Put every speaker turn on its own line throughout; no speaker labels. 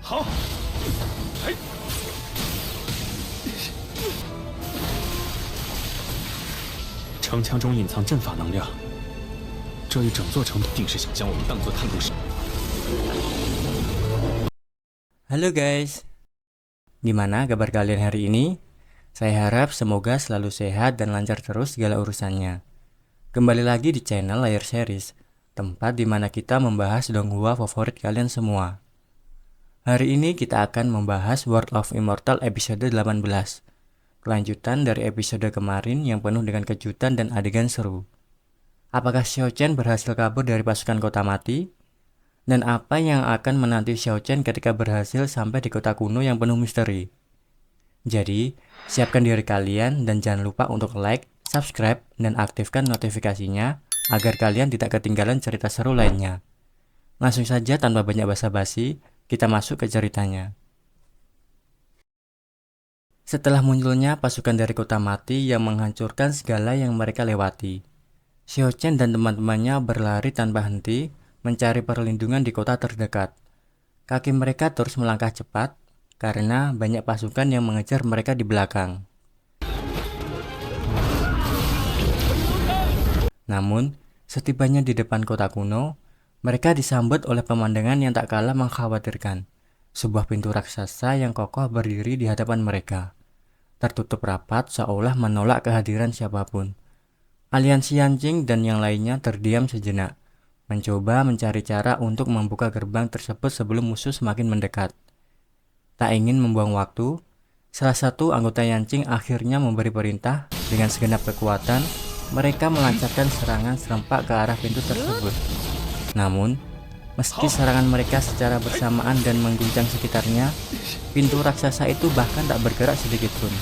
好，哎，城墙中隐藏阵法能量，这一整座城定是想将我们当作探路使。
Halo guys, gimana kabar kalian hari ini? Saya harap semoga selalu sehat dan lancar terus segala urusannya. Kembali lagi di channel Layar Series, tempat dimana kita membahas donghua favorit kalian semua. Hari ini kita akan membahas World of Immortal episode 18, kelanjutan dari episode kemarin yang penuh dengan kejutan dan adegan seru. Apakah Xiao Chen berhasil kabur dari pasukan kota mati? Dan apa yang akan menanti Xiao Chen ketika berhasil sampai di kota kuno yang penuh misteri? Jadi, siapkan diri kalian dan jangan lupa untuk like, subscribe, dan aktifkan notifikasinya agar kalian tidak ketinggalan cerita seru lainnya. Langsung saja tanpa banyak basa-basi, kita masuk ke ceritanya. Setelah munculnya pasukan dari kota mati yang menghancurkan segala yang mereka lewati, Xiao Chen dan teman-temannya berlari tanpa henti mencari perlindungan di kota terdekat. Kaki mereka terus melangkah cepat karena banyak pasukan yang mengejar mereka di belakang. Namun, setibanya di depan kota kuno, mereka disambut oleh pemandangan yang tak kalah mengkhawatirkan. Sebuah pintu raksasa yang kokoh berdiri di hadapan mereka, tertutup rapat seolah menolak kehadiran siapapun. Aliansi Yanqing dan yang lainnya terdiam sejenak, mencoba mencari cara untuk membuka gerbang tersebut sebelum musuh semakin mendekat. Tak ingin membuang waktu, salah satu anggota Yanqing akhirnya memberi perintah. Dengan segenap kekuatan, mereka melancarkan serangan serempak ke arah pintu tersebut. Namun, meski serangan mereka secara bersamaan dan mengguncang sekitarnya, pintu raksasa itu bahkan tak bergerak sedikit pun.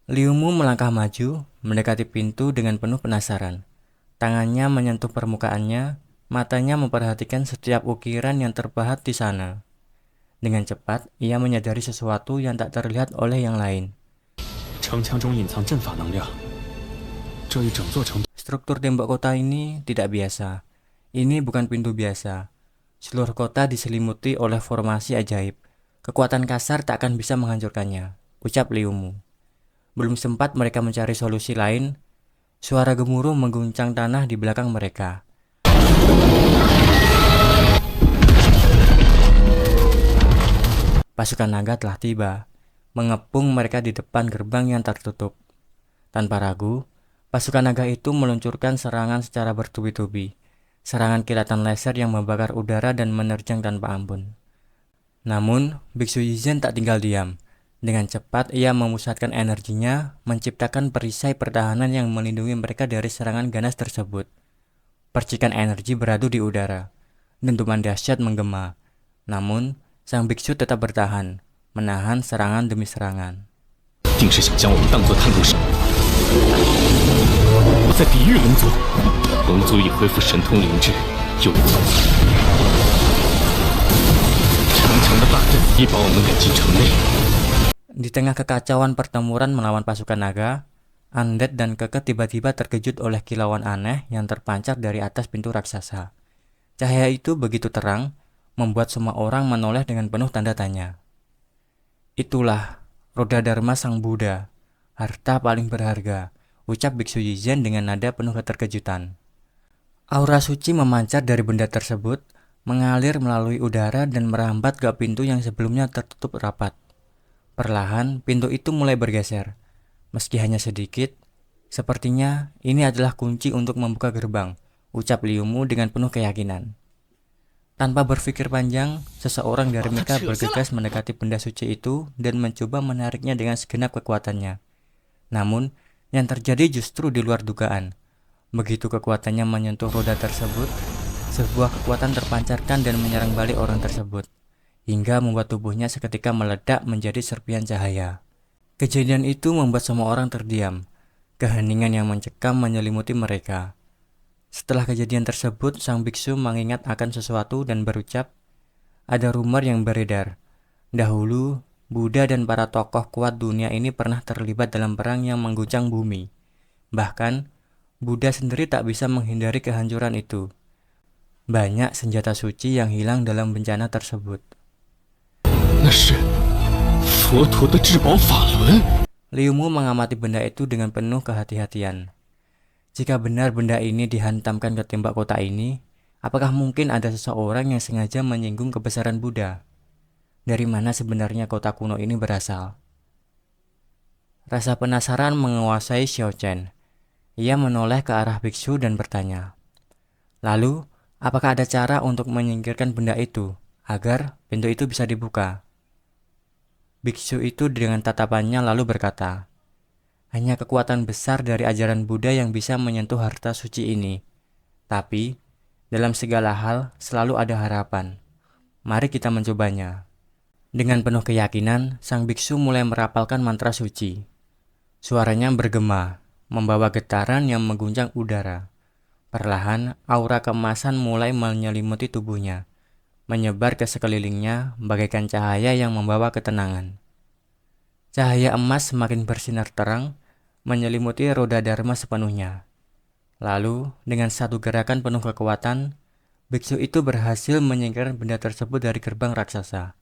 Liu Mu melangkah maju, mendekati pintu dengan penuh penasaran. Tangannya menyentuh permukaannya, matanya memperhatikan setiap ukiran yang terpahat di sana. Dengan cepat, ia menyadari sesuatu yang tak terlihat oleh yang lain. Struktur tembok kota ini tidak biasa. Ini bukan pintu biasa. Seluruh kota diselimuti oleh formasi ajaib. Kekuatan kasar tak akan bisa menghancurkannya, ucap Liu Mu. Belum sempat mereka mencari solusi lain, suara gemuruh mengguncang tanah di belakang mereka. Pasukan naga telah tiba, mengepung mereka di depan gerbang yang tertutup. Tanpa ragu, pasukan naga itu meluncurkan serangan secara bertubi-tubi. Serangan kilatan laser yang membakar udara dan menerjang tanpa ampun. Namun, Biksu Yizhen tak tinggal diam. Dengan cepat ia memusatkan energinya, menciptakan perisai pertahanan yang melindungi mereka dari serangan ganas tersebut. Percikan energi beradu di udara. Dentuman dahsyat menggema. Namun, sang biksu tetap bertahan, menahan serangan demi serangan. Di tengah kekacauan pertempuran melawan pasukan naga, Undead dan Keke tiba-tiba terkejut oleh kilauan aneh yang terpancar dari atas pintu raksasa. Cahaya itu begitu terang, membuat semua orang menoleh dengan penuh tanda tanya. Itulah roda dharma sang Buddha, harta paling berharga, ucap Biksu Yizhen dengan nada penuh keterkejutan. Aura suci memancar dari benda tersebut, mengalir melalui udara dan merambat ke pintu yang sebelumnya tertutup rapat. Perlahan, pintu itu mulai bergeser. Meski hanya sedikit, sepertinya ini adalah kunci untuk membuka gerbang, ucap Liu Mu dengan penuh keyakinan. Tanpa berpikir panjang, seseorang dari mereka bergegas mendekati benda suci itu dan mencoba menariknya dengan segenap kekuatannya. Namun, yang terjadi justru di luar dugaan. Begitu kekuatannya menyentuh roda tersebut, sebuah kekuatan terpancarkan dan menyerang balik orang tersebut, hingga membuat tubuhnya seketika meledak menjadi serpihan cahaya. Kejadian itu membuat semua orang terdiam. Keheningan yang mencekam menyelimuti mereka. Setelah kejadian tersebut, sang biksu mengingat akan sesuatu dan berucap, ada rumor yang beredar. Dahulu, Buddha dan para tokoh kuat dunia ini pernah terlibat dalam perang yang mengguncang bumi. Bahkan, Buddha sendiri tak bisa menghindari kehancuran itu. Banyak senjata suci yang hilang dalam bencana tersebut.
那是佛陀的至宝法轮。
Liu Mu mengamati benda itu dengan penuh kehati-hatian. Jika benar benda ini dihantamkan ke tembok kota ini, apakah mungkin ada seseorang yang sengaja menyinggung kebesaran Buddha? Dari mana sebenarnya kota kuno ini berasal? Rasa penasaran menguasai Xiao Chen. Ia menoleh ke arah biksu dan bertanya, "Lalu, apakah ada cara untuk menyingkirkan benda itu, agar pintu itu bisa dibuka?" Biksu itu dengan tatapannya lalu berkata, "Hanya kekuatan besar dari ajaran Buddha yang bisa menyentuh harta suci ini. Tapi, dalam segala hal selalu ada harapan. Mari kita mencobanya." Dengan penuh keyakinan, sang biksu mulai merapalkan mantra suci. Suaranya bergema, membawa getaran yang mengguncang udara. Perlahan, aura keemasan mulai menyelimuti tubuhnya, menyebar ke sekelilingnya bagaikan cahaya yang membawa ketenangan. Cahaya emas semakin bersinar terang, menyelimuti roda dharma sepenuhnya. Lalu, dengan satu gerakan penuh kekuatan, biksu itu berhasil menyingkirkan benda tersebut dari gerbang raksasa.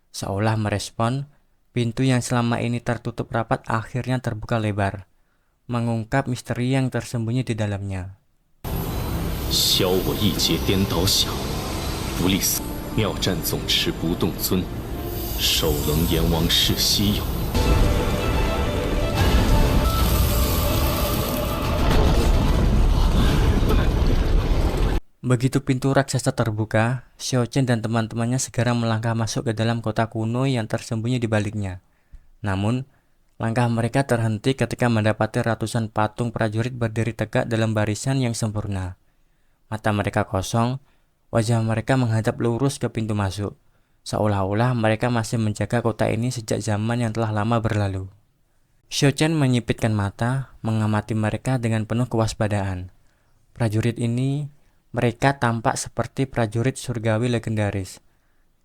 Seolah merespon, pintu yang selama ini tertutup rapat akhirnya terbuka lebar, mengungkap misteri yang tersembunyi di dalamnya.
消我一劫颠倒想，不立死妙战总持不动尊，手棱阎王是稀有。
Begitu pintu raksasa terbuka, Xiao Chen dan teman-temannya segera melangkah masuk ke dalam kota kuno yang tersembunyi di baliknya. Namun, langkah mereka terhenti ketika mendapati ratusan patung prajurit berdiri tegak dalam barisan yang sempurna. Mata mereka kosong, wajah mereka menghadap lurus ke pintu masuk, seolah-olah mereka masih menjaga kota ini sejak zaman yang telah lama berlalu. Xiao Chen menyipitkan mata, mengamati mereka dengan penuh kewaspadaan. Prajurit ini, mereka tampak seperti prajurit surgawi legendaris.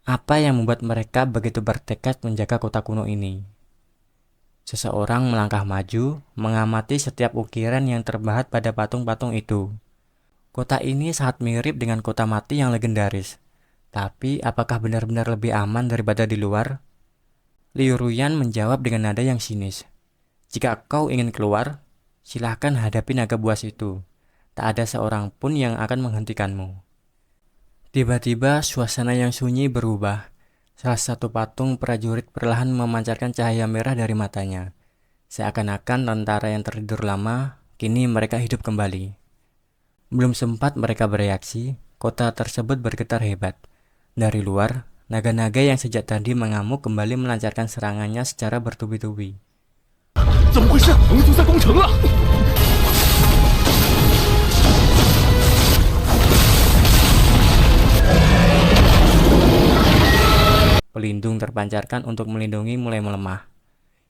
Apa yang membuat mereka begitu bertekad menjaga kota kuno ini? Seseorang melangkah maju, mengamati setiap ukiran yang terbahat pada patung-patung itu. Kota ini sangat mirip dengan kota mati yang legendaris. Tapi, apakah benar-benar lebih aman daripada di luar? Liu Ruyan menjawab dengan nada yang sinis. "Jika kau ingin keluar, silahkan hadapi naga buas itu. Tak ada seorang pun yang akan menghentikanmu." Tiba-tiba suasana yang sunyi berubah. Salah satu patung prajurit perlahan memancarkan cahaya merah dari matanya. Seakan-akan tentara yang tertidur lama, kini mereka hidup kembali. Belum sempat mereka bereaksi, kota tersebut bergetar hebat. Dari luar, naga-naga yang sejak tadi mengamuk kembali melancarkan serangannya secara bertubi-tubi.
怎么回事？盟族在攻城了！
Pelindung terpancarkan untuk melindungi mulai melemah,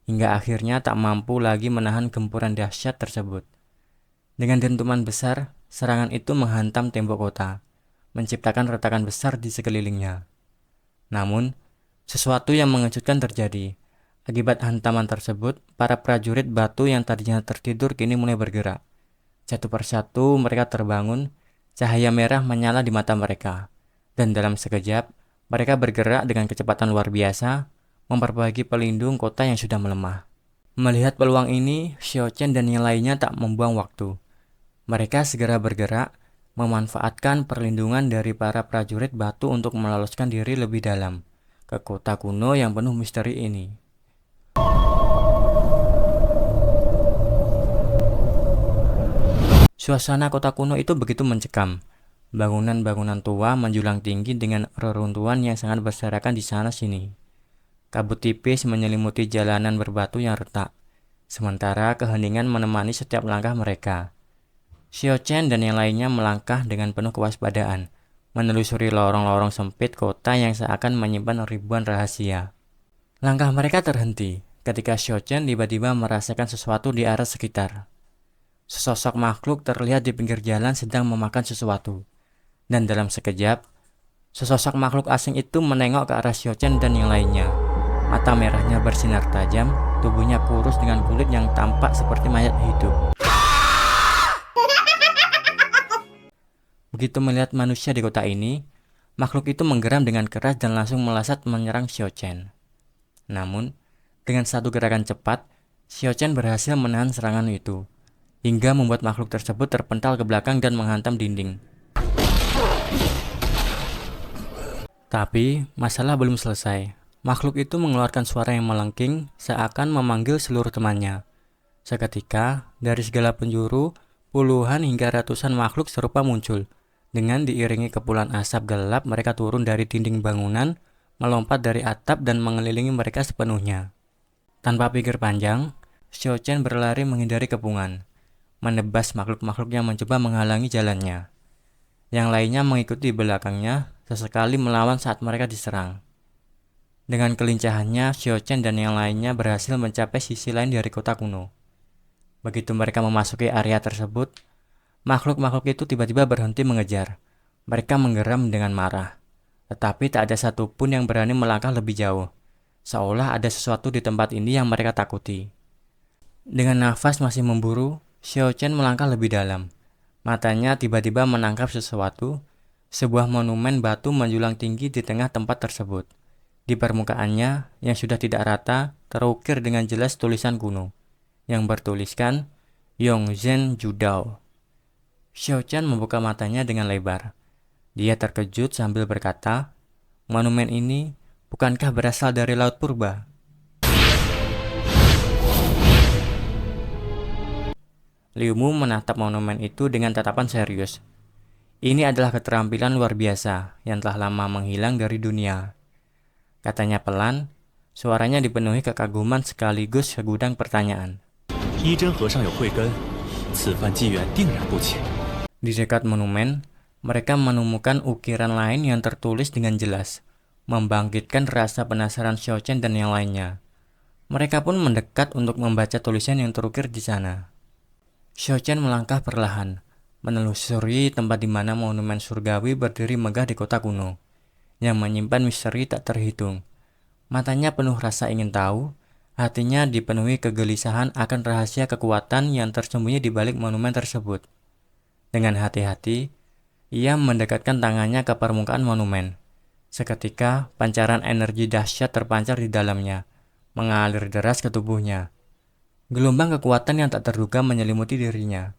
hingga akhirnya tak mampu lagi menahan gempuran dahsyat tersebut. Dengan dentuman besar, serangan itu menghantam tembok kota, menciptakan retakan besar di sekelilingnya. Namun, sesuatu yang mengejutkan terjadi. Akibat hantaman tersebut, para prajurit batu yang tadinya tertidur kini mulai bergerak. Satu persatu mereka terbangun, cahaya merah menyala di mata mereka, dan dalam sekejap, mereka bergerak dengan kecepatan luar biasa, memperbaiki pelindung kota yang sudah melemah. Melihat peluang ini, Xiao Chen dan yang lainnya tak membuang waktu. Mereka segera bergerak, memanfaatkan perlindungan dari para prajurit batu untuk meloloskan diri lebih dalam ke kota kuno yang penuh misteri ini. Suasana kota kuno itu begitu mencekam. Bangunan-bangunan tua menjulang tinggi dengan reruntuhan yang sangat berserakan di sana-sini. Kabut tipis menyelimuti jalanan berbatu yang retak, sementara keheningan menemani setiap langkah mereka. Xiao Chen dan yang lainnya melangkah dengan penuh kewaspadaan, menelusuri lorong-lorong sempit kota yang seakan menyimpan ribuan rahasia. Langkah mereka terhenti ketika Xiao Chen tiba-tiba merasakan sesuatu di arah sekitar. Sesosok makhluk terlihat di pinggir jalan sedang memakan sesuatu. Dan dalam sekejap, sesosok makhluk asing itu menengok ke arah Xiao Chen dan yang lainnya. Mata merahnya bersinar tajam, tubuhnya kurus dengan kulit yang tampak seperti mayat hidup. Begitu melihat manusia di kota ini, makhluk itu menggeram dengan keras dan langsung melesat menyerang Xiao Chen. Namun, dengan satu gerakan cepat, Xiao Chen berhasil menahan serangan itu, hingga membuat makhluk tersebut terpental ke belakang dan menghantam dinding. Tapi, masalah belum selesai. Makhluk itu mengeluarkan suara yang melengking seakan memanggil seluruh temannya. Seketika, dari segala penjuru, puluhan hingga ratusan makhluk serupa muncul. Dengan diiringi kepulan asap gelap, mereka turun dari dinding bangunan, melompat dari atap dan mengelilingi mereka sepenuhnya. Tanpa pikir panjang, Xiao Chen berlari menghindari kepungan, menebas makhluk-makhluk yang mencoba menghalangi jalannya. Yang lainnya mengikuti di belakangnya, sesekali melawan saat mereka diserang. Dengan kelincahannya, Xiao Chen dan yang lainnya berhasil mencapai sisi lain dari kota kuno. Begitu mereka memasuki area tersebut, makhluk-makhluk itu tiba-tiba berhenti mengejar. Mereka menggeram dengan marah. Tetapi tak ada satupun yang berani melangkah lebih jauh. Seolah ada sesuatu di tempat ini yang mereka takuti. Dengan nafas masih memburu, Xiao Chen melangkah lebih dalam. Matanya tiba-tiba menangkap sesuatu. Sebuah monumen batu menjulang tinggi di tengah tempat tersebut. Di permukaannya, yang sudah tidak rata, terukir dengan jelas tulisan kuno, yang bertuliskan Yongzhen Judao. Xiao Chen membuka matanya dengan lebar. Dia terkejut sambil berkata, "Monumen ini bukankah berasal dari Laut Purba?" Liu Mu menatap monumen itu dengan tatapan serius. Ini adalah keterampilan luar biasa yang telah lama menghilang dari dunia. Katanya pelan, suaranya dipenuhi kekaguman sekaligus segudang pertanyaan. Di dekat monumen, mereka menemukan ukiran lain yang tertulis dengan jelas, membangkitkan rasa penasaran Xiao Chen dan yang lainnya. Mereka pun mendekat untuk membaca tulisan yang terukir di sana. Xiao Chen melangkah perlahan, menelusuri tempat di mana monumen surgawi berdiri megah di kota kuno, yang menyimpan misteri tak terhitung. Matanya penuh rasa ingin tahu, hatinya dipenuhi kegelisahan akan rahasia kekuatan yang tersembunyi di balik monumen tersebut. Dengan hati-hati, ia mendekatkan tangannya ke permukaan monumen. Seketika, pancaran energi dahsyat terpancar di dalamnya, mengalir deras ke tubuhnya. Gelombang kekuatan yang tak terduga menyelimuti dirinya.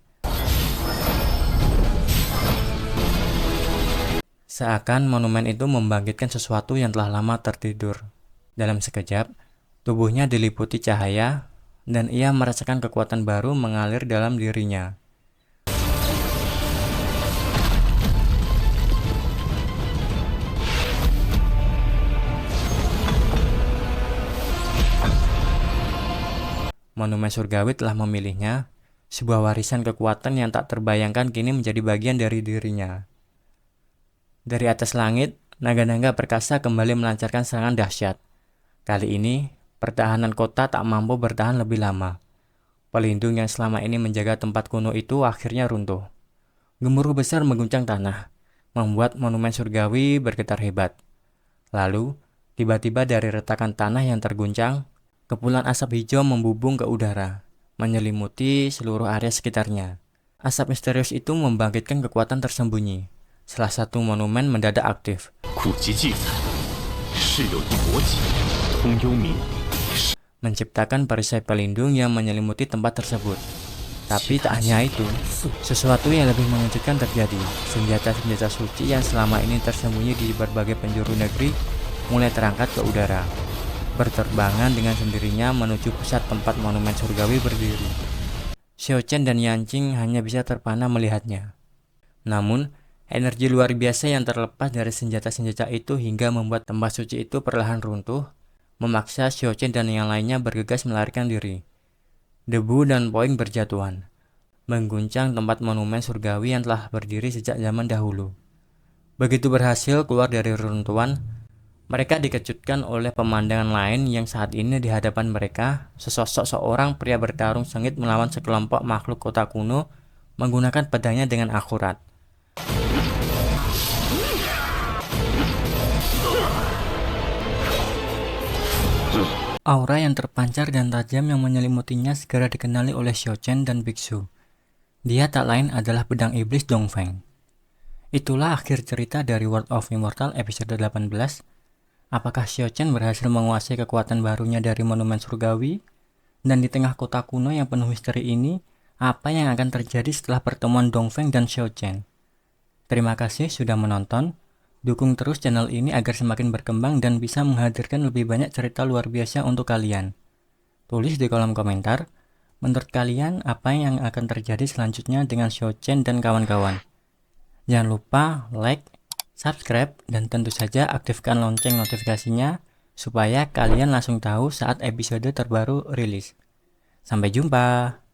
Seakan monumen itu membangkitkan sesuatu yang telah lama tertidur. Dalam sekejap, tubuhnya diliputi cahaya, dan ia merasakan kekuatan baru mengalir dalam dirinya. Monumen surgawi telah memilihnya, sebuah warisan kekuatan yang tak terbayangkan kini menjadi bagian dari dirinya. Dari atas langit, naga-naga perkasa kembali melancarkan serangan dahsyat. Kali ini, pertahanan kota tak mampu bertahan lebih lama. Pelindung yang selama ini menjaga tempat kuno itu akhirnya runtuh. Gemuruh besar mengguncang tanah, membuat monumen surgawi bergetar hebat. Lalu, tiba-tiba dari retakan tanah yang terguncang, kepulan asap hijau membubung ke udara, menyelimuti seluruh area sekitarnya. Asap misterius itu membangkitkan kekuatan tersembunyi. Salah satu monumen mendadak aktif. Menciptakan perisai pelindung yang menyelimuti tempat tersebut. Tapi tak hanya itu, sesuatu yang lebih mengejutkan terjadi. Senjata-senjata suci yang selama ini tersembunyi di berbagai penjuru negeri mulai terangkat ke udara, berterbangan dengan sendirinya menuju pusat tempat monumen surgawi berdiri. Xiao Chen dan Yanqing hanya bisa terpana melihatnya. Namun, energi luar biasa yang terlepas dari senjata-senjata itu hingga membuat tempat suci itu perlahan runtuh, memaksa Xiao Chen dan yang lainnya bergegas melarikan diri. Debu dan puing berjatuhan, mengguncang tempat monumen surgawi yang telah berdiri sejak zaman dahulu. Begitu berhasil keluar dari reruntuhan, mereka dikejutkan oleh pemandangan lain yang saat ini di hadapan mereka, sesosok seorang pria bertarung sengit melawan sekelompok makhluk kota kuno menggunakan pedangnya dengan akurat. Aura yang terpancar dan tajam yang menyelimutinya segera dikenali oleh Xiao Chen dan biksu. Dia tak lain adalah pedang iblis Dongfeng. Itulah akhir cerita dari World of Immortal episode 18. Apakah Xiao-Chen berhasil menguasai kekuatan barunya dari monumen surgawi? Dan di tengah kota kuno yang penuh misteri ini, apa yang akan terjadi setelah pertemuan Dongfeng dan Xiao-Chen? Terima kasih sudah menonton. Dukung terus channel ini agar semakin berkembang dan bisa menghadirkan lebih banyak cerita luar biasa untuk kalian. Tulis di kolom komentar, menurut kalian apa yang akan terjadi selanjutnya dengan Xiao-Chen dan kawan-kawan. Jangan lupa like, subscribe, dan tentu saja aktifkan lonceng notifikasinya supaya kalian langsung tahu saat episode terbaru rilis. Sampai jumpa!